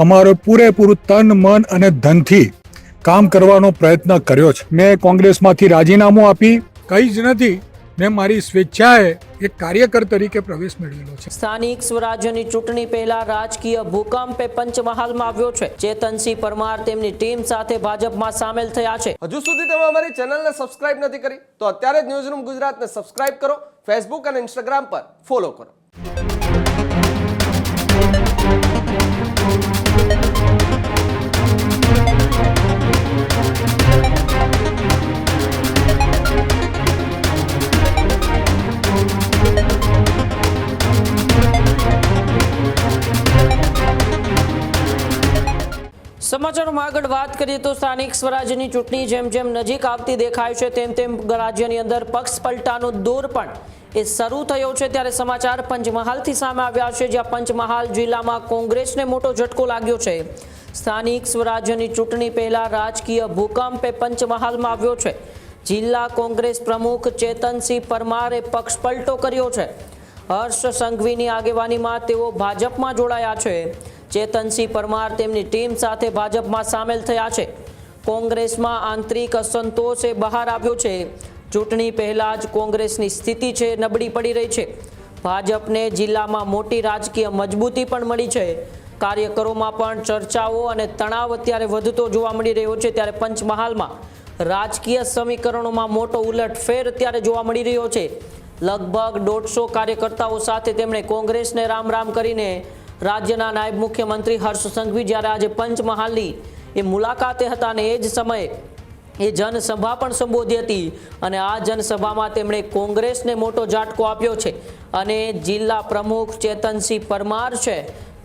અમારો પૂરેપૂરું તન મન અને ધનથી કામ કરવાનો પ્રયત્ન કર્યો છે। મેં કોંગ્રેસમાંથી રાજીનામું આપી કંઈ જ નથી, મેં મારી સ્વેચ્છાએ એક કાર્યકર તરીકે પ્રવેશ મેળવેલો છે। સ્થાનિક સ્વરાજ્યની ચૂંટણી પહેલા રાજકીય ભૂકંપે પંચમહાલમાં આવ્યો છે। ચેતનસિંહ પરમાર તેમની ટીમ સાથે ભાજપમાં સામેલ થયા છે। હજુ સુધી તમે અમારી ચેનલને સબસ્ક્રાઇબ નથી કરી તો અત્યારે જ ન્યૂઝરૂમ ગુજરાતને સબસ્ક્રાઇબ કરો, ફેસબુક અને ઇન્સ્ટાગ્રામ પર ફોલો કરો। સમાચારોમાં આગળ વાત કરીએ તો સ્થાનિક સ્વરાજ્યની ચૂંટણી જેમ જેમ નજીક આવતી દેખાય છે તેમ તેમ રાજ્યની અંદર પક્ષ પલટાનો દોર પણ એ શરૂ થયો છે। ત્યારે સમાચાર પંચમહાલથી સામે આવ્યા છે, જ્યાં પંચમહાલ જિલ્લામાં કોંગ્રેસને મોટો ઝટકો લાગ્યો છે। સ્થાનિક સ્વરાજ્યની ચૂંટણી પહેલા રાજકીય ભૂકંપે પંચમહાલમાં આવ્યો છે। જિલ્લા કોંગ્રેસ પ્રમુખ ચેતનસિંહ પરમારે પક્ષ પલટો કર્યો છે। હર્ષ સંઘવીની આગેવાનીમાં તેઓ ભાજપમાં જોડાયા છે। ચેતનસિંહ પરમાર તેમની ટીમ સાથે ભાજપમાં સામેલ થયા છે। કોંગ્રેસમાં આંતરિક અસંતોષ બહાર આવ્યો છે। ચૂંટણી પહેલા જ કોંગ્રેસની સ્થિતિ છે નબળી પડી રહી છે। ભાજપને જિલ્લામાં મોટી રાજકીય મજબૂતી પણ મળી છે। કાર્યકરોમાં પણ ચર્ચાઓ અને તણાવ અત્યારે વધતો જોવા મળી રહ્યો છે। ત્યારે પંચમહાલમાં રાજકીય સમીકરણોમાં મોટો ઉલટફેર અત્યારે જોવા મળી રહ્યો છે। લગભગ 150 કાર્યકર્તાઓ સાથે તેમણે કોંગ્રેસને રામ રામ કરીને રાજ્યના નાયબ મુખ્યમંત્રી હર્ષ સંઘવી જ્યારે આજે પંચમહાલની એ મુલાકાતે હતા અને એ જ સમયે એ જનસભા પણ સંબોધી હતી અને આ જનસભામાં તેમણે કોંગ્રેસને મોટો ઝાટકો આપ્યો છે। અને જિલ્લા પ્રમુખ ચેતનસિંહ પરમાર છે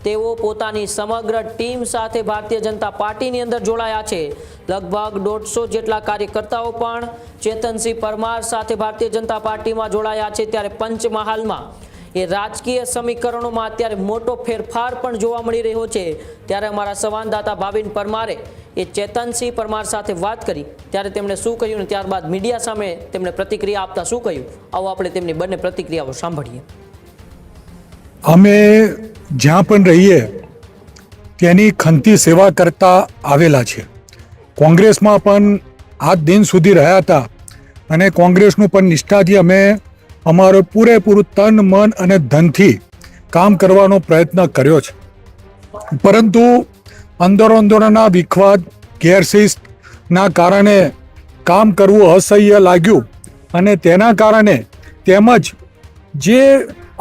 તેઓ પોતાની સમગ્ર ટીમ સાથે ભારતીય જનતા પાર્ટીની અંદર જોડાયા છે। લગભગ 150 જેટલા કાર્યકર્તાઓ પણ ચેતનસિંહ પરમાર સાથે ભારતીય જનતા પાર્ટીમાં જોડાયા છે। ત્યારે પંચમહાલમાં એ રાજકીય સમીકરણોમાં અત્યારે મોટો ફેરફાર પણ જોવા મળી રહ્યો છે। ત્યારે અમારા સંવાદદાતા ભાવિન પરમારે એ ચેતનસિંહ પરમાર સાથે વાત કરી ત્યારે તેમણે શું કહ્યું અને ત્યારબાદ મીડિયા સામે તેમણે પ્રતિક્રિયા આપતા શું કહ્યું, આવો આપણે તેમની બંને પ્રતિક્રિયાઓ સાંભળીએ। અમે જ્યાં પણ રહીએ તેની ખંતી સેવા કરતા આવેલા છે। કોંગ્રેસમાં પણ આજ દિન સુધી રહ્યા હતા અને કોંગ્રેસનું પણ નિષ્ઠાથી અમે અમારો પૂરેપૂરું તન મન અને ધનથી કામ કરવાનો પ્રયત્ન કર્યો છે। પરંતુ અંદરોના વિખવાદ ગેરશિસ્તના કારણે કામ કરવું અસહ્ય લાગ્યું અને તેના કારણે તેમજ જે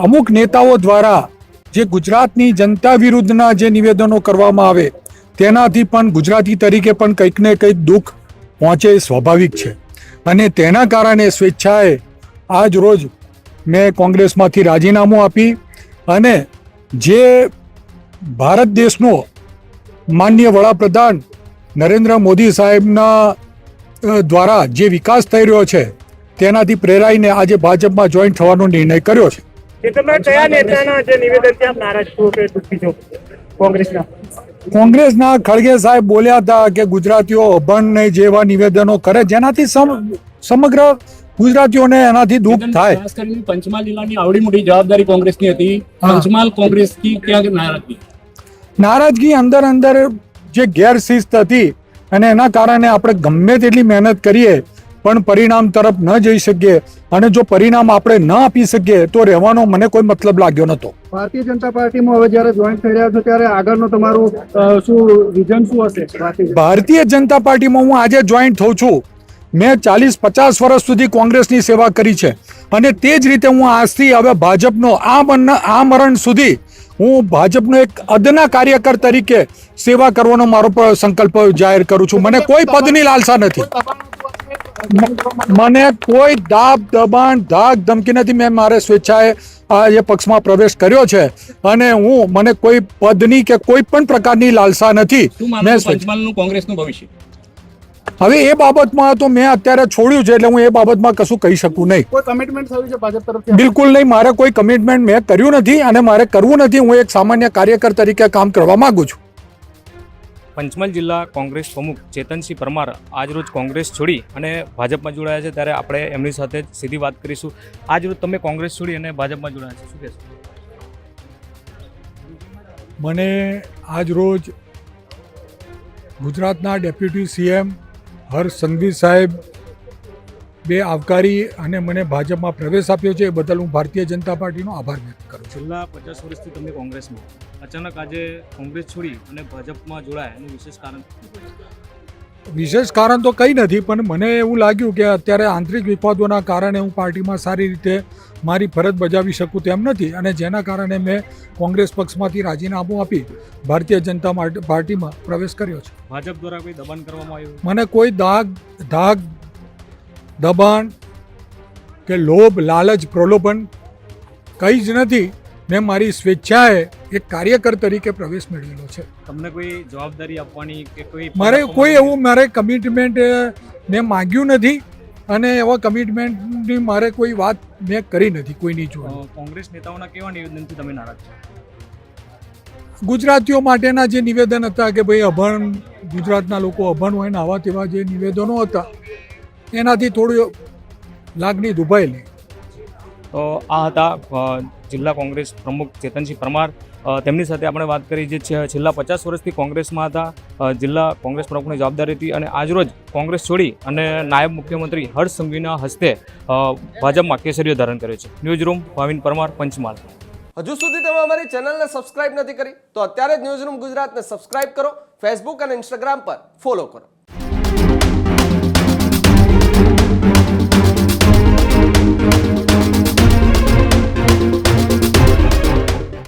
અમુક નેતાઓ દ્વારા જે ગુજરાતની જનતા વિરુદ્ધના જે નિવેદનો કરવામાં આવે તેનાથી પણ ગુજરાતી તરીકે પણ કંઈક ને કંઈક દુઃખ પહોંચે સ્વાભાવિક છે અને તેના કારણે સ્વેચ્છાએ આજ રોજ મેં કોંગ્રેસમાંથી રાજીનામું આપી અને જે ભારત દેશનો માનનીય વડાપ્રધાન નરેન્દ્ર મોદી સાહેબના દ્વારા જે વિકાસ થઈ રહ્યો છે તેનાથી પ્રેરાઈને આજે ભાજપમાં જોઈન થવાનો નિર્ણય કર્યો છે। કોંગ્રેસના ખડગે સાહેબ બોલ્યા હતા કે ગુજરાતીઓ અભણ નહીં જેવા નિવેદનો કરે જેનાથી સમગ્ર ગુજરાતીઓને એનાથી દુઃખ થાય। ખાસ કરીને પંચમહાલ જિલ્લાની આવડી મોટી જવાબદારી કોંગ્રેસની હતી। પંચમહાલ કોંગ્રેસની ક્યાં નારાજગી અંદર જે ગેરશિસ્ત હતી અને એના કારણે આપણે ગમે તેટલી મહેનત કરીએ પણ પરિણામ તરફ ન જઈ શકીએ અને જો પરિણામ આપણે ન આપી શકીએ તો રહેવાનો મને કોઈ મતલબ લાગ્યો નહોતો। ભારતીય જનતા પાર્ટીમાં હવે જ્યારે જોઈન થઈ રહ્યા છો ત્યારે આગળનું તમારું શું વિઝન શું હશે? ભારતીય જનતા પાર્ટીમાં હું આજે જોઈન થઉં છું। મેં 40-50 વર્ષ સુધી કોંગ્રેસની સેવા કરી છે અને તે જ રીતે હું આજથી હવે ભાજપનો આ મરણ સુધી હું ભાજપનો એક અદના કાર્યકર તરીકે સેવા કરવાનો મારો સંકલ્પ જાહેર કરું છું। મને કોઈ પદની લાલસા નથી, મને કોઈ દાબ દબાણ ધાક ધમકી નથી। મેં મારે સ્વેચ્છાએ આ પક્ષમાં પ્રવેશ કર્યો છે અને મને કોઈ પદની કે કોઈ પણ પ્રકારની લાલસા નથી। પંચમહાલનું કોંગ્રેસનું ભવિષ્ય હવે એ બાબતમાં તો મેં અત્યારે છોડ્યું છે એટલે હું એ બાબતમાં કશું કહી શકું નહીં। કોઈ કમિટમેન્ટ થયું છે ભાજપ તરફથી? બિલકુલ નહીં, મારે કોઈ કમિટમેન્ટ મેં કર્યું નથી અને મારે કરવું નથી। હું એક સામાન્ય કાર્યકર તરીકે કામ કરવા માંગુ છું। પંચમહાલ જિલ્લા કોંગ્રેસ પ્રમુખ ચેતનસિંહ પરમાર આજરોજ કોંગ્રેસ છોડી અને ભાજપમાં જોડાયા છે ત્યારે આપણે એમની સાથે સીધી વાત કરીશું। આજરોજ તમે કોંગ્રેસ છોડી અને ભાજપમાં જોડાયા છે, શું કહેશો? મને આજ રોજ ગુજરાતના ડેપ્યુટી સીએમ હર્ષ સંઘવી સાહેબ બે આવકારી અને મને ભાજપમાં પ્રવેશ આપ્યો છે એ બદલ હું ભારતીય જનતા પાર્ટીનો આભાર વ્યક્ત કરું છું. છેલ્લા 50 વર્ષથી તમે કોંગ્રેસમાં અચાનક આજે કોંગ્રેસ છોડી અને ભાજપમાં જોડાયા એનું વિશેષ કારણ? વિશેષ કારણ તો કંઈ નથી, પણ મને એવું લાગ્યું કે અત્યારે આંતરિક વિવાદોના કારણે હું પાર્ટીમાં સારી રીતે મારી ફરજ બજાવી શકું તેમ નથી, અને જેના કારણે મેં કોંગ્રેસ પક્ષમાંથી રાજીનામું આપી ભારતીય જનતા પાર્ટીમાં પ્રવેશ કર્યો છે. ભાજપ દ્વારા કોઈ દબાણ કરવામાં આવ્યું? મને કોઈ ધાક દબાણ કે લોભ લાલચ પ્રલોભન કંઈ જ નથી. મેં મારી સ્વેચ્છાએ એક કાર્યકર તરીકે પ્રવેશ મેળવેલો છે. તમને કોઈ જવાબદારી આપવાની કે કોઈ મારે કમિટમેન્ટ મેં માગ્યું નથી, અને એવા કમિટમેન્ટની મારે કોઈ વાત મેં કરી નથી કોઈની જોડે. કોંગ્રેસ નેતાઓના કેવા નિવેદનથી તમે નારાજ છો? ગુજરાતીઓ માટેના જે નિવેદન હતા કે ભાઈ અભણ ગુજરાતના લોકો અભણ હોય ને આવા તેવા જે નિવેદનો હતા એનાથી થોડી લાગણી દુભાયેલી. તો આ હતા જિલ્લા કોંગ્રેસ પ્રમુખ ચેતનસિંહ પરમાર. તેમની સાથે આપણે વાત કરી જે છેલ્લા 50 વર્ષથી કોંગ્રેસમાં હતા, જિલ્લા કોંગ્રેસ પ્રમુખની જવાબદારી હતી અને આજરોજ કોંગ્રેસ છોડી અને નાયબ મુખ્યમંત્રી હર્ષ સંઘવીના હસ્તે ભાજપમાં કેસરીઓ ધારણ કર્યો છે. News room Bhavin Parmar, Panchmahal. હજુ સુધી તમે અમારી ચેનલને સબસ્ક્રાઇબ નથી કરી તો અત્યારે જ ન્યૂઝ રૂમ ગુજરાતને સબસ્ક્રાઇબ કરો, ફેસબુક અને ઇન્સ્ટાગ્રામ પર ફોલો કરો.